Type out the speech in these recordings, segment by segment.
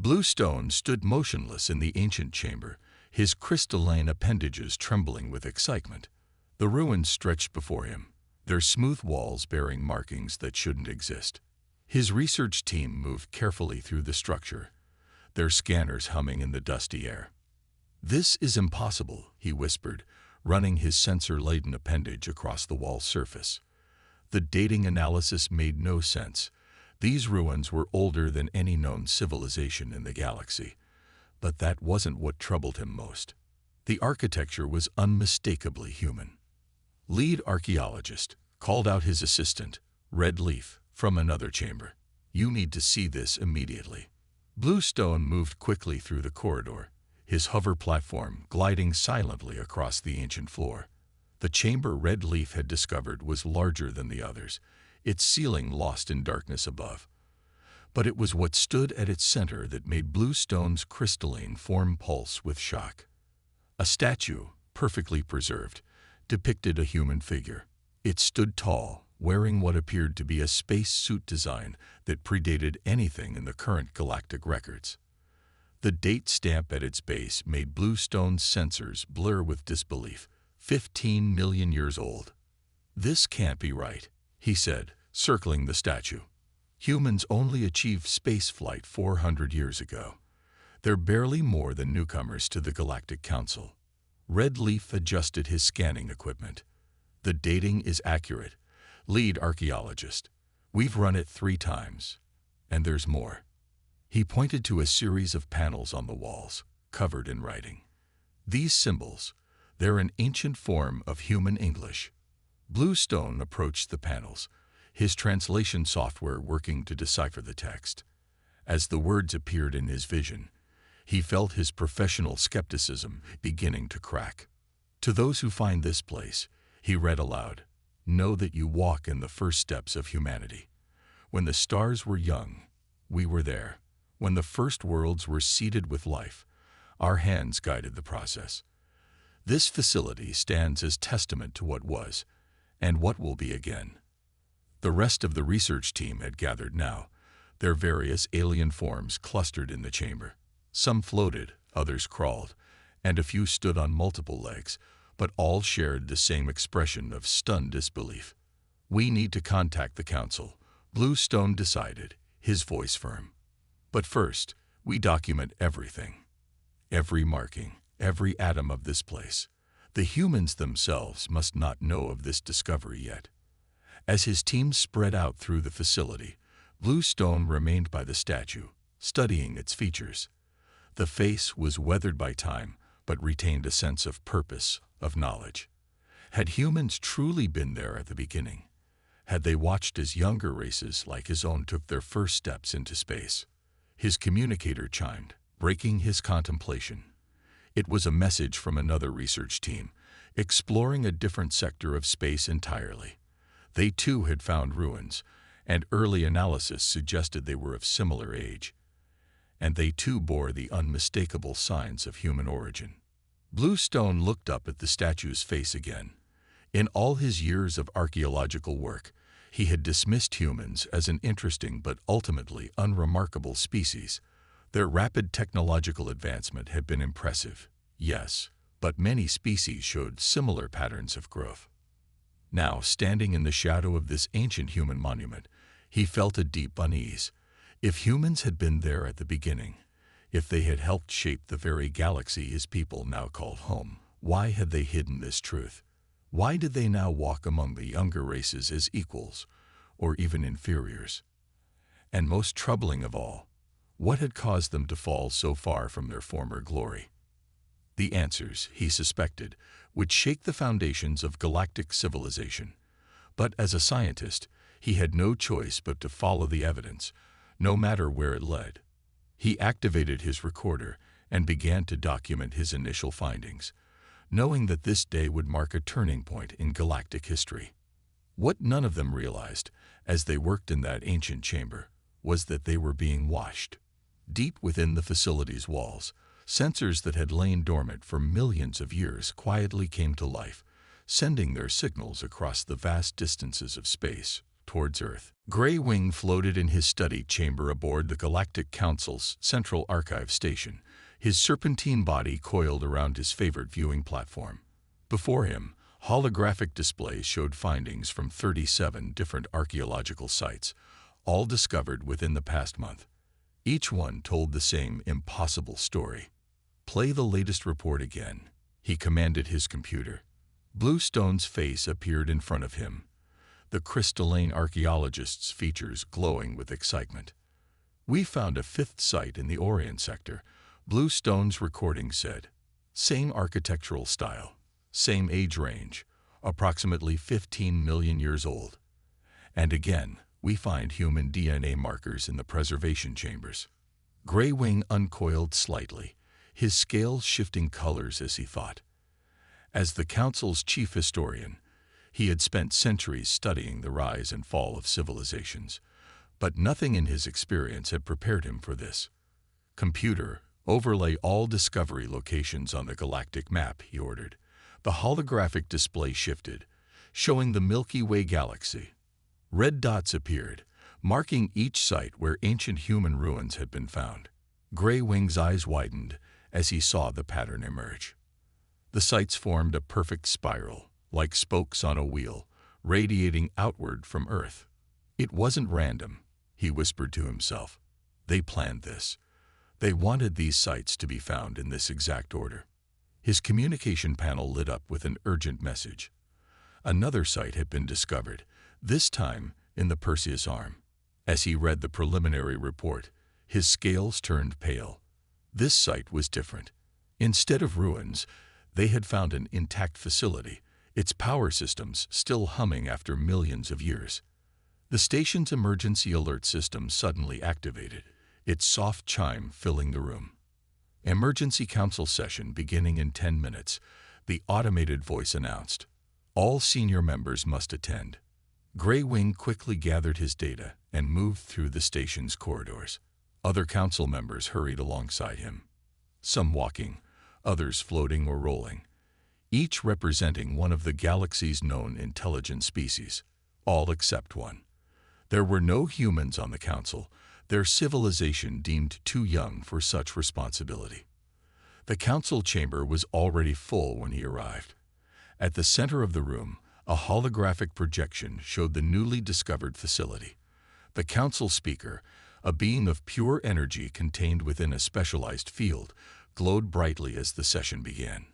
Bluestone stood motionless in the ancient chamber, his crystalline appendages trembling with excitement. The ruins stretched before him, their smooth walls bearing markings that shouldn't exist. His research team moved carefully through the structure, their scanners humming in the dusty air. "This is impossible," he whispered, running his sensor-laden appendage across the wall's surface. The dating analysis made no sense. These ruins were older than any known civilization in the galaxy. But that wasn't what troubled him most. The architecture was unmistakably human. Lead archaeologist called out his assistant, Red Leaf, from another chamber. "You need to see this immediately." Bluestone moved quickly through the corridor, his hover platform gliding silently across the ancient floor. The chamber Red Leaf had discovered was larger than the others, its ceiling lost in darkness above. But it was what stood at its center that made Bluestone's crystalline form pulse with shock. A statue, perfectly preserved, depicted a human figure. It stood tall, wearing what appeared to be a space suit design that predated anything in the current galactic records. The date stamp at its base made Bluestone's sensors blur with disbelief. 15 million years old. "This can't be right," he said, circling the statue. "Humans only achieved spaceflight 400 years ago. They're barely more than newcomers to the Galactic Council." Red Leaf adjusted his scanning equipment. "The dating is accurate, lead archaeologist. We've run it 3 times. And there's more." He pointed to a series of panels on the walls, covered in writing. "These symbols, they're an ancient form of human English." Bluestone approached the panels, his translation software working to decipher the text. As the words appeared in his vision, he felt his professional skepticism beginning to crack. "To those who find this place," he read aloud, "know that you walk in the first steps of humanity. When the stars were young, we were there. When the first worlds were seeded with life, our hands guided the process. This facility stands as testament to what was, and what will be again." The rest of the research team had gathered now, their various alien forms clustered in the chamber. Some floated, others crawled, and a few stood on multiple legs, but all shared the same expression of stunned disbelief. "We need to contact the Council," Bluestone decided, his voice firm. "But first, we document everything. Every marking, every atom of this place. The humans themselves must not know of this discovery yet." As his team spread out through the facility, Bluestone remained by the statue, studying its features. The face was weathered by time, but retained a sense of purpose, of knowledge. Had humans truly been there at the beginning? Had they watched as younger races like his own took their first steps into space? His communicator chimed, breaking his contemplation. It was a message from another research team, exploring a different sector of space entirely. They too had found ruins, and early analysis suggested they were of similar age. And they too bore the unmistakable signs of human origin. Bluestone looked up at the statue's face again. In all his years of archaeological work, he had dismissed humans as an interesting but ultimately unremarkable species. Their rapid technological advancement had been impressive, yes, but many species showed similar patterns of growth. Now, standing in the shadow of this ancient human monument, he felt a deep unease. If humans had been there at the beginning, if they had helped shape the very galaxy his people now called home, why had they hidden this truth? Why did they now walk among the younger races as equals, or even inferiors? And most troubling of all, what had caused them to fall so far from their former glory? The answers, he suspected, would shake the foundations of galactic civilization. But as a scientist, he had no choice but to follow the evidence, no matter where it led. He activated his recorder and began to document his initial findings, knowing that this day would mark a turning point in galactic history. What none of them realized, as they worked in that ancient chamber, was that they were being watched. Deep within the facility's walls, sensors that had lain dormant for millions of years quietly came to life, sending their signals across the vast distances of space, towards Earth. Grey Wing floated in his study chamber aboard the Galactic Council's Central Archive Station, his serpentine body coiled around his favorite viewing platform. Before him, holographic displays showed findings from 37 different archaeological sites, all discovered within the past month. Each one told the same impossible story. "Play the latest report again," he commanded his computer. Bluestone's face appeared in front of him, the crystalline archaeologist's features glowing with excitement. "We found a fifth site in the Orient sector," Bluestone's recording said. "Same architectural style, same age range, approximately 15 million years old. And again, we find human DNA markers in the preservation chambers." Grey Wing uncoiled slightly, his scales shifting colors as he thought. As the Council's chief historian, he had spent centuries studying the rise and fall of civilizations, but nothing in his experience had prepared him for this. "Computer, overlay all discovery locations on the galactic map," he ordered. The holographic display shifted, showing the Milky Way galaxy. Red dots appeared, marking each site where ancient human ruins had been found. Grey Wing's eyes widened as he saw the pattern emerge. The sites formed a perfect spiral, like spokes on a wheel, radiating outward from Earth. "It wasn't random," he whispered to himself. "They planned this. They wanted these sites to be found in this exact order." His communication panel lit up with an urgent message. Another site had been discovered, this time in the Perseus Arm. As he read the preliminary report, his scales turned pale. This site was different. Instead of ruins, they had found an intact facility, its power systems still humming after millions of years. The station's emergency alert system suddenly activated, its soft chime filling the room. "Emergency council session beginning in 10 minutes, the automated voice announced. "All senior members must attend." Grey Wing quickly gathered his data and moved through the station's corridors. Other council members hurried alongside him, some walking, others floating or rolling, each representing one of the galaxy's known intelligent species, all except one. There were no humans on the council, their civilization deemed too young for such responsibility. The council chamber was already full when he arrived. At the center of the room, a holographic projection showed the newly discovered facility. The council speaker, a being of pure energy contained within a specialized field, glowed brightly as the session began.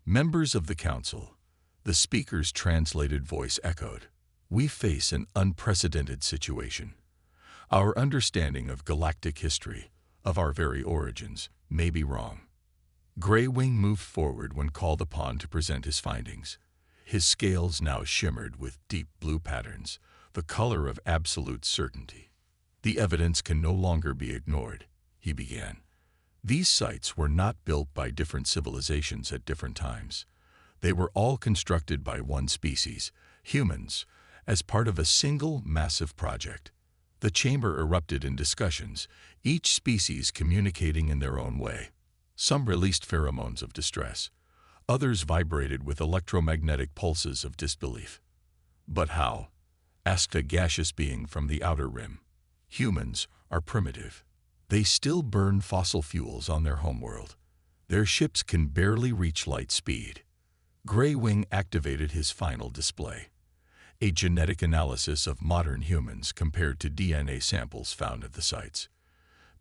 "Members of the council," the speaker's translated voice echoed, "we face an unprecedented situation. Our understanding of galactic history, of our very origins, may be wrong." Grey Wing moved forward when called upon to present his findings. His scales now shimmered with deep blue patterns, the color of absolute certainty. "The evidence can no longer be ignored," he began. "These sites were not built by different civilizations at different times. They were all constructed by one species, humans, as part of a single massive project." The chamber erupted in discussions, each species communicating in their own way. Some released pheromones of distress. Others vibrated with electromagnetic pulses of disbelief. "But how?" asked a gaseous being from the outer rim. "Humans are primitive. They still burn fossil fuels on their homeworld. Their ships can barely reach light speed." Grey Wing activated his final display, a genetic analysis of modern humans compared to DNA samples found at the sites.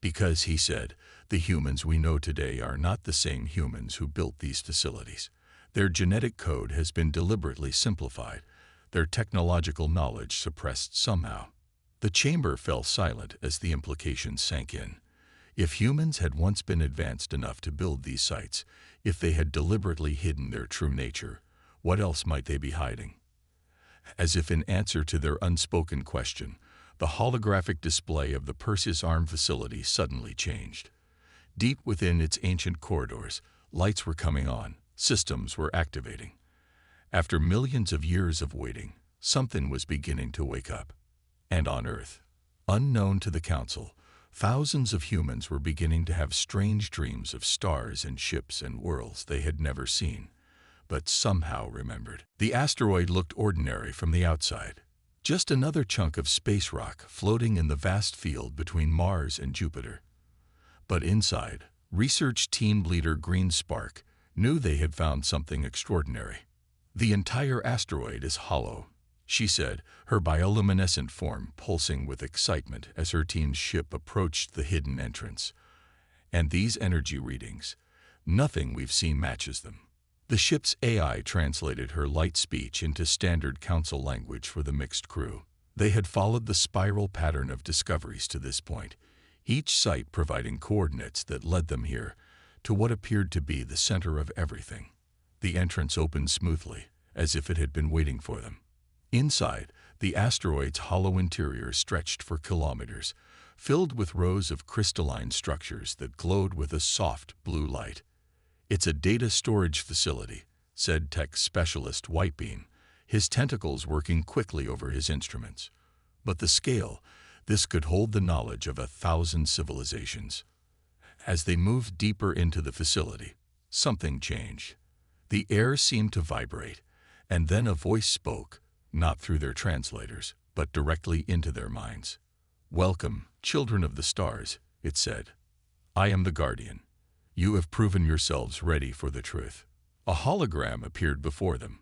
"Because," he said, "the humans we know today are not the same humans who built these facilities. Their genetic code has been deliberately simplified, their technological knowledge suppressed somehow." The chamber fell silent as the implications sank in. If humans had once been advanced enough to build these sites, if they had deliberately hidden their true nature, what else might they be hiding? As if in answer to their unspoken question, the holographic display of the Perseus Arm facility suddenly changed. Deep within its ancient corridors, lights were coming on, systems were activating. After millions of years of waiting, something was beginning to wake up. And on Earth, unknown to the Council, thousands of humans were beginning to have strange dreams of stars and ships and worlds they had never seen, but somehow remembered. The asteroid looked ordinary from the outside. Just another chunk of space rock floating in the vast field between Mars and Jupiter. But inside, research team leader Green Spark knew they had found something extraordinary. "The entire asteroid is hollow," she said, her bioluminescent form pulsing with excitement as her team's ship approached the hidden entrance. "And these energy readings, nothing we've seen matches them." The ship's AI translated her light speech into standard council language for the mixed crew. They had followed the spiral pattern of discoveries to this point, each site providing coordinates that led them here, to what appeared to be the center of everything. The entrance opened smoothly, as if it had been waiting for them. Inside, the asteroid's hollow interior stretched for kilometers, filled with rows of crystalline structures that glowed with a soft blue light. "It's a data storage facility," said tech specialist Whitebeam, his tentacles working quickly over his instruments. "But the scale, this could hold the knowledge of 1,000 civilizations." As they moved deeper into the facility, something changed. The air seemed to vibrate, and then a voice spoke, not through their translators, but directly into their minds. "Welcome, children of the stars," it said. "I am the Guardian. You have proven yourselves ready for the truth." A hologram appeared before them.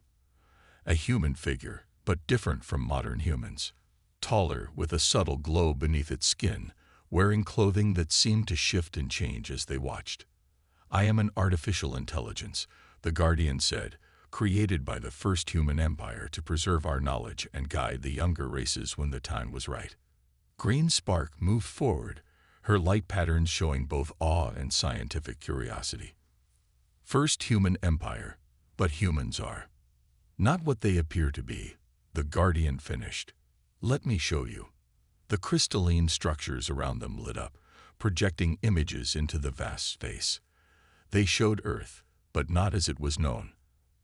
A human figure, but different from modern humans. Taller, with a subtle glow beneath its skin, wearing clothing that seemed to shift and change as they watched. "I am an artificial intelligence," the Guardian said, "created by the first human empire to preserve our knowledge and guide the younger races when the time was right." Green Spark moved forward, her light patterns showing both awe and scientific curiosity. "First human empire, but humans are not what they appear to be," the Guardian finished. "Let me show you." The crystalline structures around them lit up, projecting images into the vast space. They showed Earth, but not as it was known.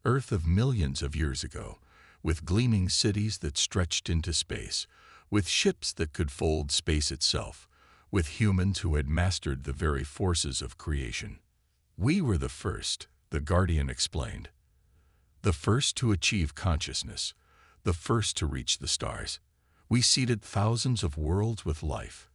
Earth of millions of years ago, with gleaming cities that stretched into space, with ships that could fold space itself, with humans who had mastered the very forces of creation. "We were the first," the Guardian explained. "The first to achieve consciousness, the first to reach the stars. We seeded thousands of worlds with life,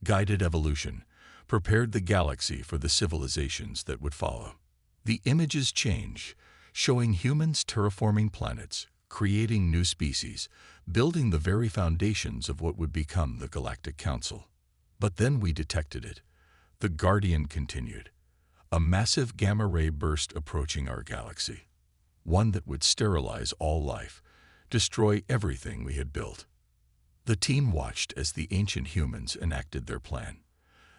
guided evolution, prepared the galaxy for the civilizations that would follow." The images change, showing humans terraforming planets, creating new species, building the very foundations of what would become the Galactic Council. "But then we detected it," the Guardian continued. "A massive gamma-ray burst approaching our galaxy. One that would sterilize all life, destroy everything we had built." The team watched as the ancient humans enacted their plan.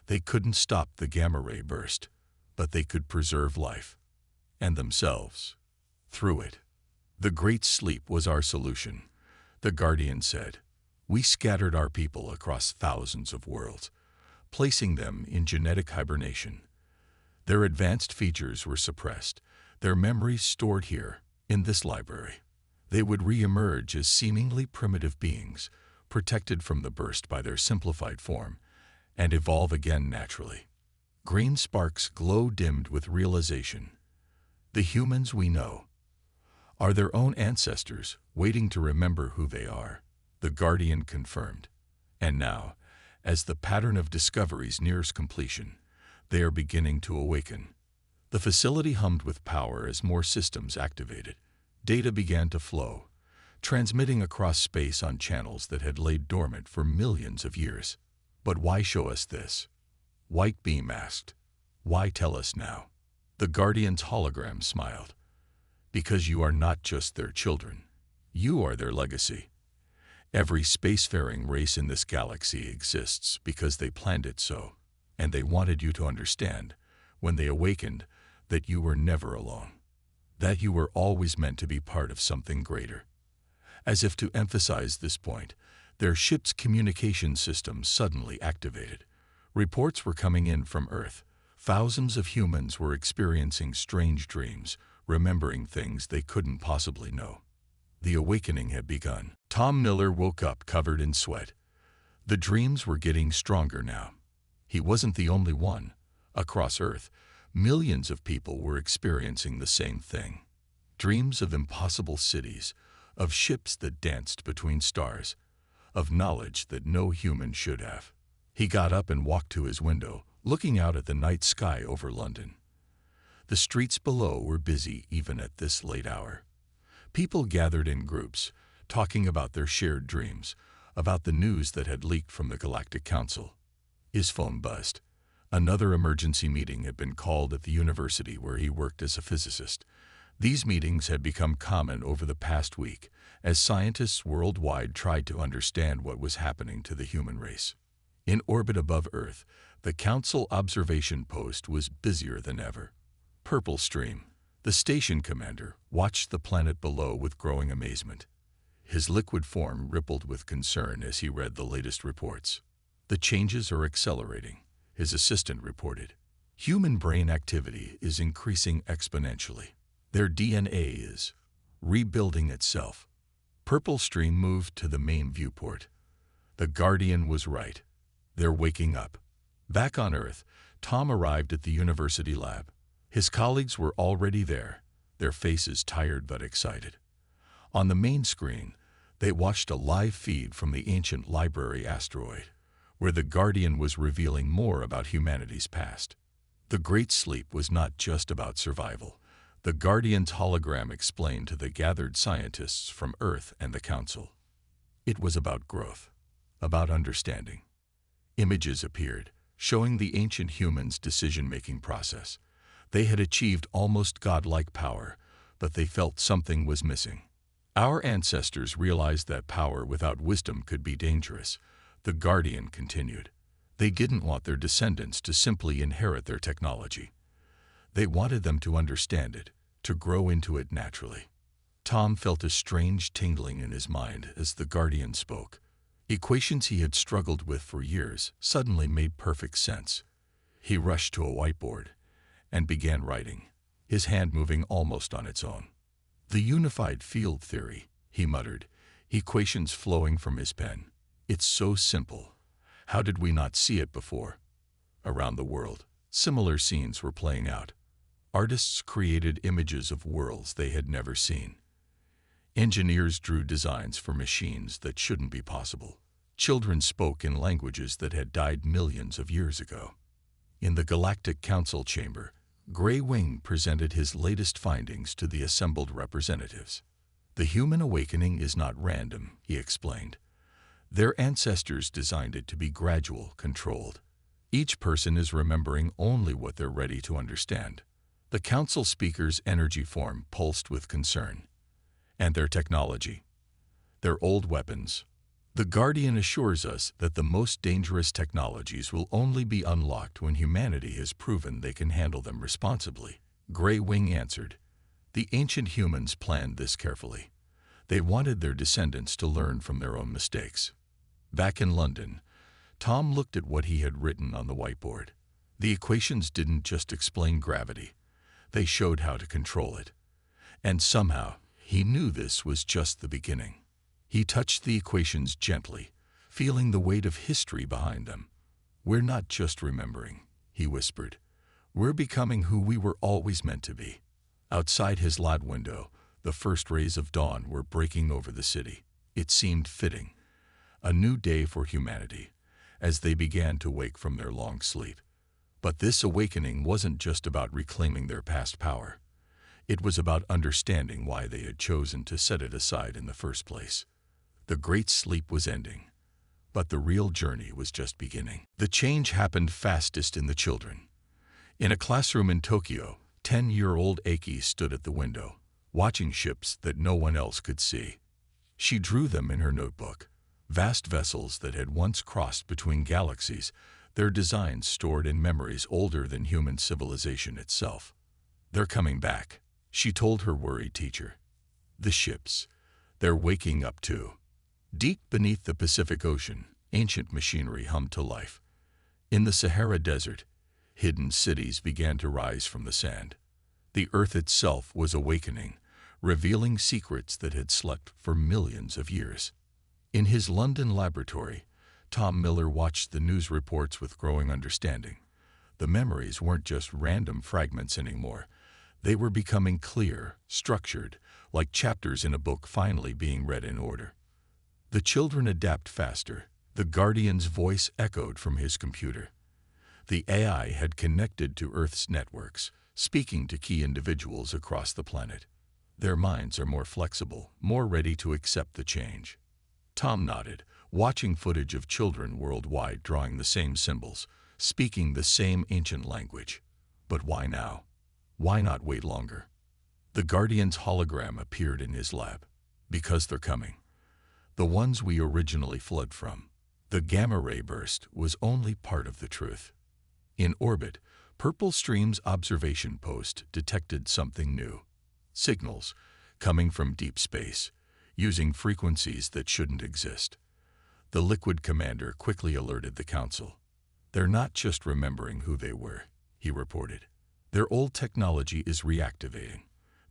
They couldn't stop the gamma-ray burst, but they could preserve life, and themselves, through it. "The Great Sleep was our solution," the Guardian said. "We scattered our people across thousands of worlds, placing them in genetic hibernation. Their advanced features were suppressed, their memories stored here, in this library. They would re-emerge as seemingly primitive beings, protected from the burst by their simplified form, and evolve again naturally." Green Spark's glow dimmed with realization. "The humans we know are their own ancestors, waiting to remember who they are," the Guardian confirmed. "And now, as the pattern of discoveries nears completion, they are beginning to awaken." The facility hummed with power as more systems activated. Data began to flow, transmitting across space on channels that had laid dormant for millions of years. "But why show us this?" Whitebeam asked. "Why tell us now?" The Guardian's hologram smiled. "Because you are not just their children. You are their legacy. Every spacefaring race in this galaxy exists because they planned it so, and they wanted you to understand, when they awakened, that you were never alone, that you were always meant to be part of something greater." As if to emphasize this point, their ship's communication system suddenly activated. Reports were coming in from Earth. Thousands of humans were experiencing strange dreams, remembering things they couldn't possibly know. The awakening had begun. Tom Miller woke up covered in sweat. The dreams were getting stronger now. He wasn't the only one. Across Earth, millions of people were experiencing the same thing. Dreams of impossible cities, of ships that danced between stars, of knowledge that no human should have. He got up and walked to his window, looking out at the night sky over London. The streets below were busy even at this late hour. People gathered in groups, talking about their shared dreams, about the news that had leaked from the Galactic Council. His phone buzzed. Another emergency meeting had been called at the university where he worked as a physicist. These meetings had become common over the past week as scientists worldwide tried to understand what was happening to the human race. In orbit above Earth, the Council observation post was busier than ever. Purple Stream, the station commander, watched the planet below with growing amazement. His liquid form rippled with concern as he read the latest reports. The changes are accelerating, his assistant reported. Human brain activity is increasing exponentially. Their DNA is rebuilding itself. Purple Stream moved to the main viewport. The Guardian was right. They're waking up. Back on Earth, Tom arrived at the university lab. His colleagues were already there, their faces tired but excited. On the main screen, they watched a live feed from the ancient library asteroid, where the Guardian was revealing more about humanity's past. The Great Sleep was not just about survival. The Guardian's hologram explained to the gathered scientists from Earth and the Council. It was about growth, about understanding. Images appeared, showing the ancient humans' decision-making process. They had achieved almost godlike power, but they felt something was missing. Our ancestors realized that power without wisdom could be dangerous, the Guardian continued. They didn't want their descendants to simply inherit their technology. They wanted them to understand it, to grow into it naturally. Tom felt a strange tingling in his mind as the Guardian spoke. Equations he had struggled with for years suddenly made perfect sense. He rushed to a whiteboard and began writing, his hand moving almost on its own. The unified field theory, he muttered, equations flowing from his pen. It's so simple. How did we not see it before? Around the world, similar scenes were playing out. Artists created images of worlds they had never seen. Engineers drew designs for machines that shouldn't be possible. Children spoke in languages that had died millions of years ago. In the Galactic Council chamber, Grey Wing presented his latest findings to the assembled representatives. The human awakening is not random, he explained. Their ancestors designed it to be gradual, controlled. Each person is remembering only what they're ready to understand. The council speaker's energy form pulsed with concern. And their technology, their old weapons. The Guardian assures us that the most dangerous technologies will only be unlocked when humanity has proven they can handle them responsibly. Grey Wing answered. The ancient humans planned this carefully. They wanted their descendants to learn from their own mistakes. Back in London, Tom looked at what he had written on the whiteboard. The equations didn't just explain gravity. They showed how to control it. And somehow, he knew this was just the beginning. He touched the equations gently, feeling the weight of history behind them. We're not just remembering, he whispered. We're becoming who we were always meant to be. Outside his lab window, the first rays of dawn were breaking over the city. It seemed fitting. A new day for humanity, as they began to wake from their long sleep. But this awakening wasn't just about reclaiming their past power. It was about understanding why they had chosen to set it aside in the first place. The great sleep was ending, but the real journey was just beginning. The change happened fastest in the children. In a classroom in Tokyo, 10-year-old Aki stood at the window, watching ships that no one else could see. She drew them in her notebook, vast vessels that had once crossed between galaxies, their designs stored in memories older than human civilization itself. They're coming back, she told her worried teacher. The ships, they're waking up too. Deep beneath the Pacific Ocean, ancient machinery hummed to life. In the Sahara Desert, hidden cities began to rise from the sand. The earth itself was awakening, revealing secrets that had slept for millions of years. In his London laboratory, Tom Miller watched the news reports with growing understanding. The memories weren't just random fragments anymore. They were becoming clear, structured, like chapters in a book finally being read in order. The children adapt faster. The Guardian's voice echoed from his computer. The AI had connected to Earth's networks, speaking to key individuals across the planet. Their minds are more flexible, more ready to accept the change. Tom nodded, watching footage of children worldwide drawing the same symbols, speaking the same ancient language. But why now? Why not wait longer? The Guardian's hologram appeared in his lab. Because they're coming. The ones we originally fled from. The gamma-ray burst was only part of the truth. In orbit, Purple Stream's observation post detected something new. Signals, coming from deep space, using frequencies that shouldn't exist. The Liquid Commander quickly alerted the Council. They're not just remembering who they were, he reported. Their old technology is reactivating.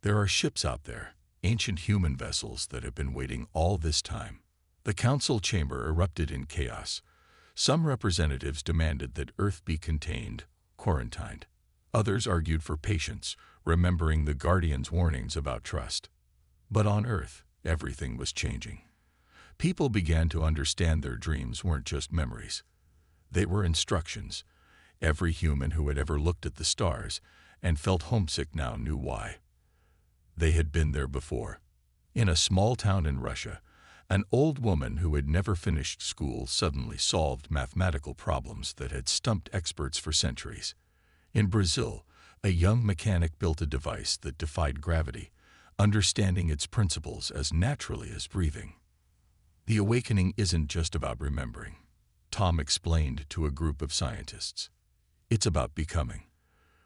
There are ships out there, ancient human vessels that have been waiting all this time. The Council chamber erupted in chaos. Some representatives demanded that Earth be contained, quarantined. Others argued for patience, remembering the Guardian's warnings about trust. But on Earth, everything was changing. People began to understand their dreams weren't just memories. They were instructions. Every human who had ever looked at the stars and felt homesick now knew why. They had been there before. In a small town in Russia, an old woman who had never finished school suddenly solved mathematical problems that had stumped experts for centuries. In Brazil, a young mechanic built a device that defied gravity, understanding its principles as naturally as breathing. The awakening isn't just about remembering, Tom explained to a group of scientists. It's about becoming.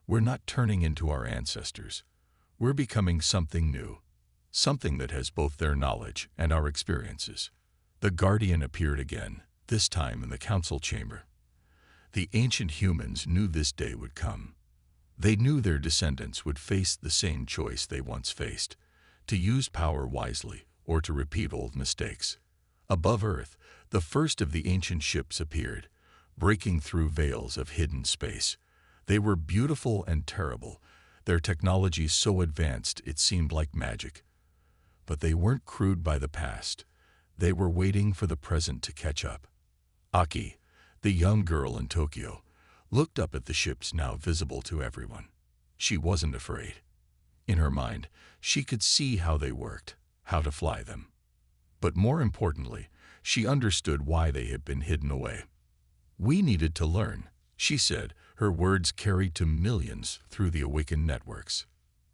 We're not turning into our ancestors. We're becoming something new, something that has both their knowledge and our experiences. The Guardian appeared again, this time in the Council chamber. The ancient humans knew this day would come. They knew their descendants would face the same choice they once faced, to use power wisely or to repeat old mistakes. Above Earth, the first of the ancient ships appeared, breaking through veils of hidden space. They were beautiful and terrible, their technology so advanced it seemed like magic. But they weren't crewed by the past. They were waiting for the present to catch up. Aki, the young girl in Tokyo, looked up at the ships now visible to everyone. She wasn't afraid. In her mind, she could see how they worked, how to fly them. But more importantly, she understood why they had been hidden away. We needed to learn, she said, her words carried to millions through the awakened networks.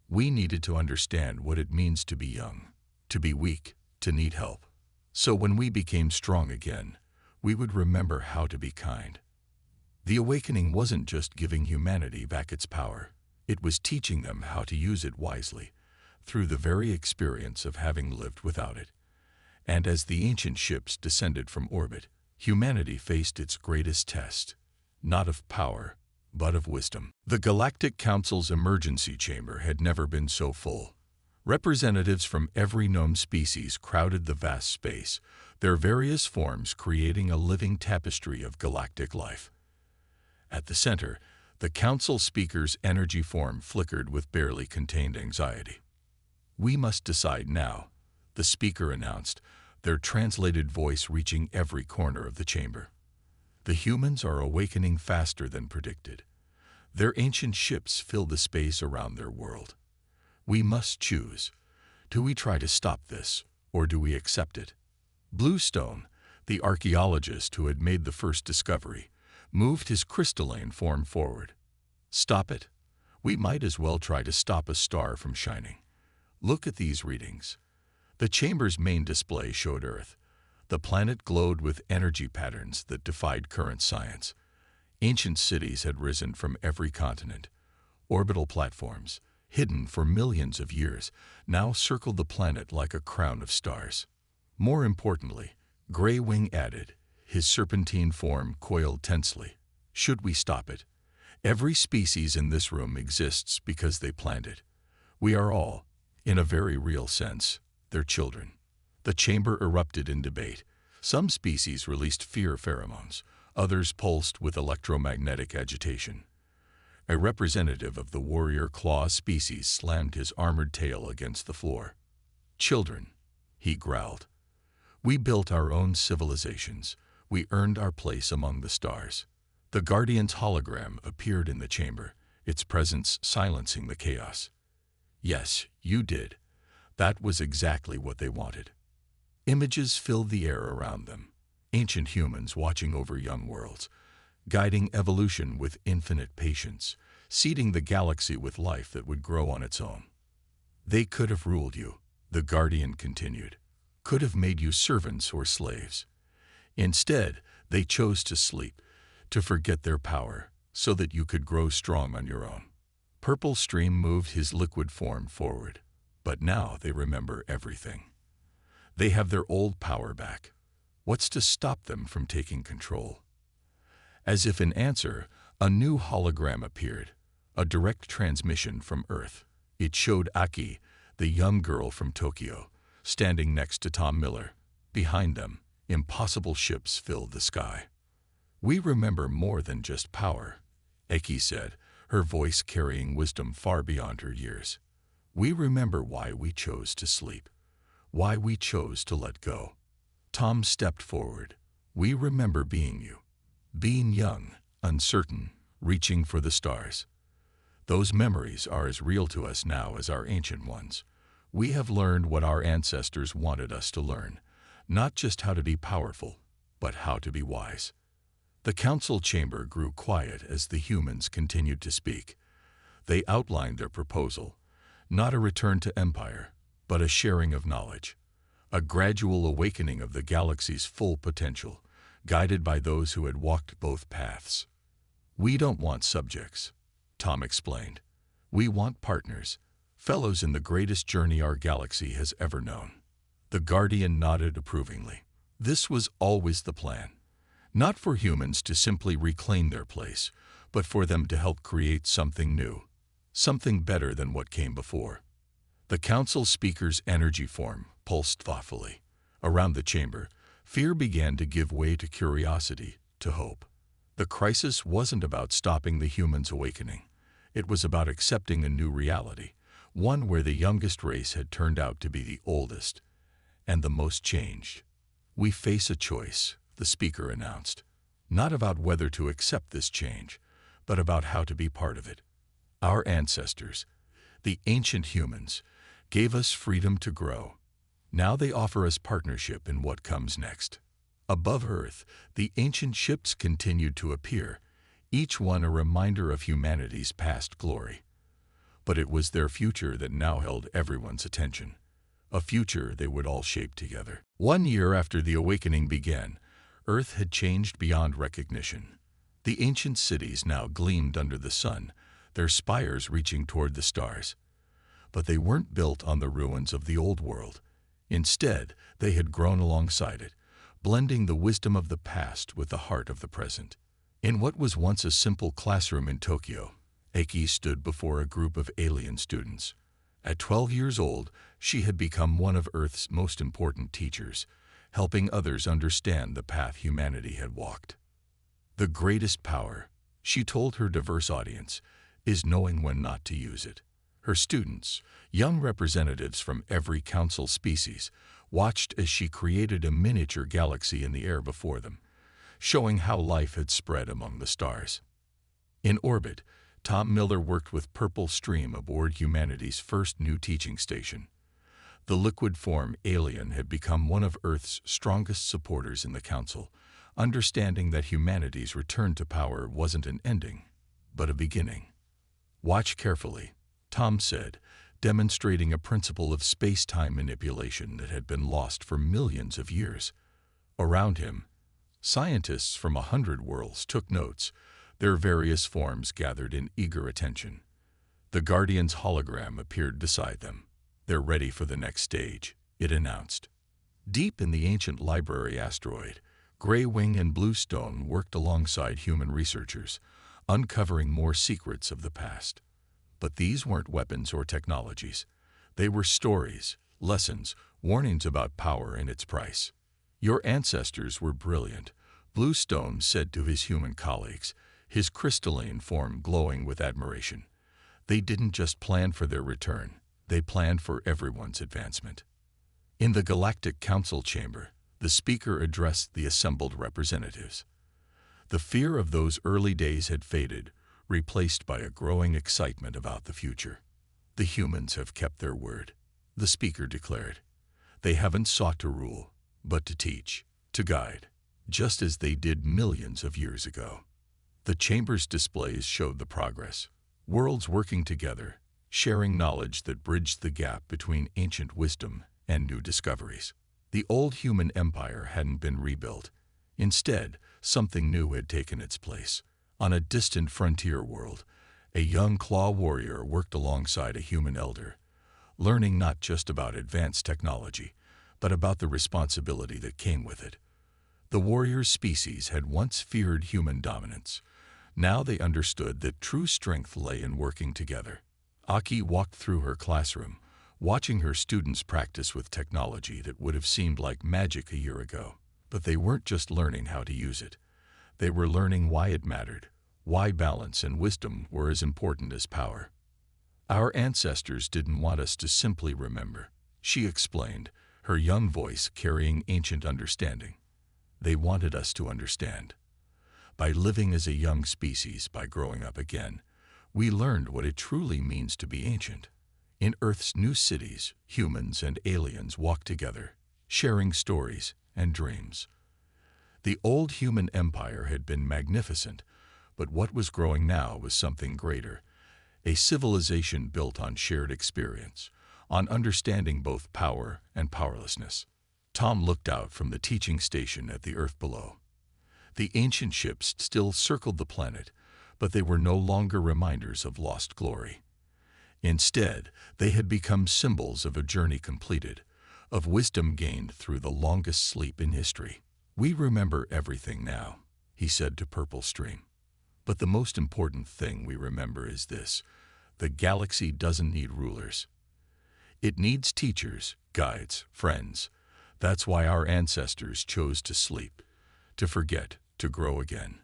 We needed to understand what it means to be young, to be weak, to need help. So when we became strong again, we would remember how to be kind. The awakening wasn't just giving humanity back its power. It was teaching them how to use it wisely, through the very experience of having lived without it. And as the ancient ships descended from orbit, humanity faced its greatest test, not of power, but of wisdom. The Galactic Council's emergency chamber had never been so full. Representatives from every known species crowded the vast space, their various forms creating a living tapestry of galactic life. At the center, the Council speaker's energy form flickered with barely contained anxiety. "We must decide now," the speaker announced, their translated voice reaching every corner of the chamber. "The humans are awakening faster than predicted. Their ancient ships fill the space around their world. We must choose. Do we try to stop this, or do we accept it?" Bluestone, the archaeologist who had made the first discovery, moved his crystalline form forward. "Stop it? We might as well try to stop a star from shining. Look at these readings." The chamber's main display showed Earth. The planet glowed with energy patterns that defied current science. Ancient cities had risen from every continent. Orbital platforms, hidden for millions of years, now circled the planet like a crown of stars. More importantly, Grey Wing added, his serpentine form coiled tensely. "Should we stop it? Every species in this room exists because they planned it. We are all, in a very real sense, their children." The chamber erupted in debate. Some species released fear pheromones, others pulsed with electromagnetic agitation. A representative of the warrior claw species slammed his armored tail against the floor. "Children," he growled. "We built our own civilizations. We earned our place among the stars." The Guardian's hologram appeared in the chamber, its presence silencing the chaos. "Yes, you did. That was exactly what they wanted." Images filled the air around them, ancient humans watching over young worlds, guiding evolution with infinite patience, seeding the galaxy with life that would grow on its own. "They could have ruled you," the Guardian continued, "could have made you servants or slaves. Instead, they chose to sleep, to forget their power, so that you could grow strong on your own." Purple Stream moved his liquid form forward, but now they remember everything. They have their old power back. What's to stop them from taking control? As if in answer, a new hologram appeared, a direct transmission from Earth. It showed Aki, the young girl from Tokyo, standing next to Tom Miller. Behind them, impossible ships filled the sky. "We remember more than just power," Aki said, her voice carrying wisdom far beyond her years. "We remember why we chose to sleep, why we chose to let go." Tom stepped forward. "We remember being you, being young, uncertain, reaching for the stars. Those memories are as real to us now as our ancient ones. We have learned what our ancestors wanted us to learn, not just how to be powerful, but how to be wise." The council chamber grew quiet as the humans continued to speak. They outlined their proposal, not a return to empire, but a sharing of knowledge, a gradual awakening of the galaxy's full potential, guided by those who had walked both paths. "We don't want subjects," Tom explained. "We want partners, fellows in the greatest journey our galaxy has ever known." The Guardian nodded approvingly. This was always the plan. Not for humans to simply reclaim their place, but for them to help create something new, something better than what came before. The council speaker's energy form pulsed thoughtfully. Around the chamber, fear began to give way to curiosity, to hope. The crisis wasn't about stopping the humans' awakening. It was about accepting a new reality, one where the youngest race had turned out to be the oldest and the most changed. "We face a choice," the speaker announced, "not about whether to accept this change, but about how to be part of it. Our ancestors, the ancient humans, gave us freedom to grow. Now they offer us partnership in what comes next." Above Earth, the ancient ships continued to appear, each one a reminder of humanity's past glory. But it was their future that now held everyone's attention, a future they would all shape together. 1 year after the awakening began, Earth had changed beyond recognition. The ancient cities now gleamed under the sun, their spires reaching toward the stars. But they weren't built on the ruins of the old world. Instead, they had grown alongside it, blending the wisdom of the past with the heart of the present. In what was once a simple classroom in Tokyo, Aki stood before a group of alien students. At 12 years old, she had become one of Earth's most important teachers, helping others understand the path humanity had walked. "The greatest power," she told her diverse audience, "is knowing when not to use it." Her students, young representatives from every council species, watched as she created a miniature galaxy in the air before them, showing how life had spread among the stars. In orbit, Tom Miller worked with Purple Stream aboard humanity's first new teaching station. The liquid form alien had become one of Earth's strongest supporters in the Council, understanding that humanity's return to power wasn't an ending, but a beginning. "Watch carefully," Tom said, demonstrating a principle of space-time manipulation that had been lost for millions of years. Around him, scientists from 100 worlds took notes, their various forms gathered in eager attention. The Guardian's hologram appeared beside them. "They're ready for the next stage," it announced. Deep in the ancient library asteroid, Grey Wing and Bluestone worked alongside human researchers, uncovering more secrets of the past. But these weren't weapons or technologies. They were stories, lessons, warnings about power and its price. "Your ancestors were brilliant," Bluestone said to his human colleagues, his crystalline form glowing with admiration. They didn't just plan for their return, they planned for everyone's advancement. In the Galactic Council chamber, the speaker addressed the assembled representatives. The fear of those early days had faded, replaced by a growing excitement about the future. The humans have kept their word, the speaker declared. They haven't sought to rule, but to teach, to guide, just as they did millions of years ago. The chamber's displays showed the progress, worlds working together, sharing knowledge that bridged the gap between ancient wisdom and new discoveries. The old human empire hadn't been rebuilt. Instead, something new had taken its place. On a distant frontier world, a young claw warrior worked alongside a human elder, learning not just about advanced technology, but about the responsibility that came with it. The warrior's species had once feared human dominance. Now they understood that true strength lay in working together. Aki walked through her classroom, watching her students practice with technology that would have seemed like magic a year ago. But they weren't just learning how to use it. They were learning why it mattered, why balance and wisdom were as important as power. Our ancestors didn't want us to simply remember, she explained, her young voice carrying ancient understanding. They wanted us to understand. By living as a young species, by growing up again, we learned what it truly means to be ancient. In Earth's new cities, humans and aliens walk together, sharing stories and dreams. The old human empire had been magnificent, but what was growing now was something greater, a civilization built on shared experience, on understanding both power and powerlessness. Tom looked out from the teaching station at the Earth below. The ancient ships still circled the planet, but they were no longer reminders of lost glory. Instead, they had become symbols of a journey completed, of wisdom gained through the longest sleep in history. We remember everything now, he said to Purple Stream. But the most important thing we remember is this: the galaxy doesn't need rulers. It needs teachers, guides, friends. That's why our ancestors chose to sleep, to forget, to grow again.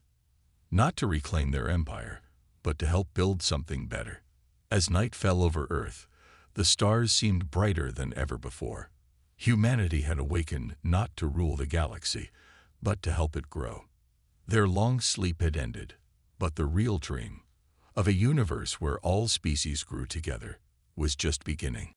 Not to reclaim their empire, but to help build something better. As night fell over Earth, the stars seemed brighter than ever before. Humanity had awakened not to rule the galaxy, but to help it grow. Their long sleep had ended, but the real dream, of a universe where all species grew together, was just beginning.